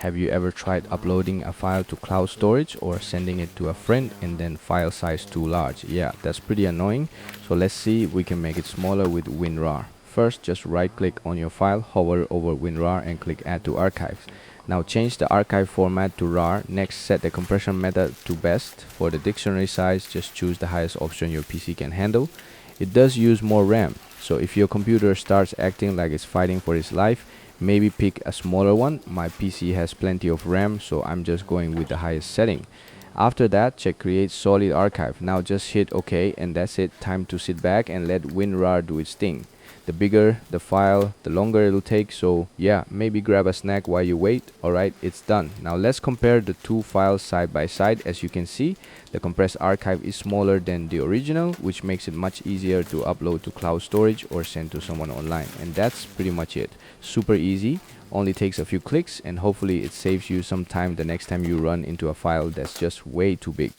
Have you ever tried uploading a file to cloud storage or sending it to a friend and then file size too large? Yeah, that's pretty annoying. So let's see if we can make it smaller with WinRAR. First, just right click on your file, hover over WinRAR and click Add to Archives. Now change the archive format to RAR. Next, set the compression method to best. For the dictionary size, just choose the highest option your PC can handle. It does use more RAM, so if your computer starts acting like it's fighting for its life, maybe pick a smaller one. My PC has plenty of RAM, so I'm just going with the highest setting. After that, check Create Solid Archive. Now just hit OK, and that's it. Time to sit back and let WinRAR do its thing. The bigger the file, the longer it'll take, so yeah, maybe grab a snack while you wait. Alright, it's done. Now let's compare the two files side by side. As you can see, the compressed archive is smaller than the original, which makes it much easier to upload to cloud storage or send to someone online. And that's pretty much it. Super easy, only takes a few clicks, and hopefully it saves you some time the next time you run into a file that's just way too big.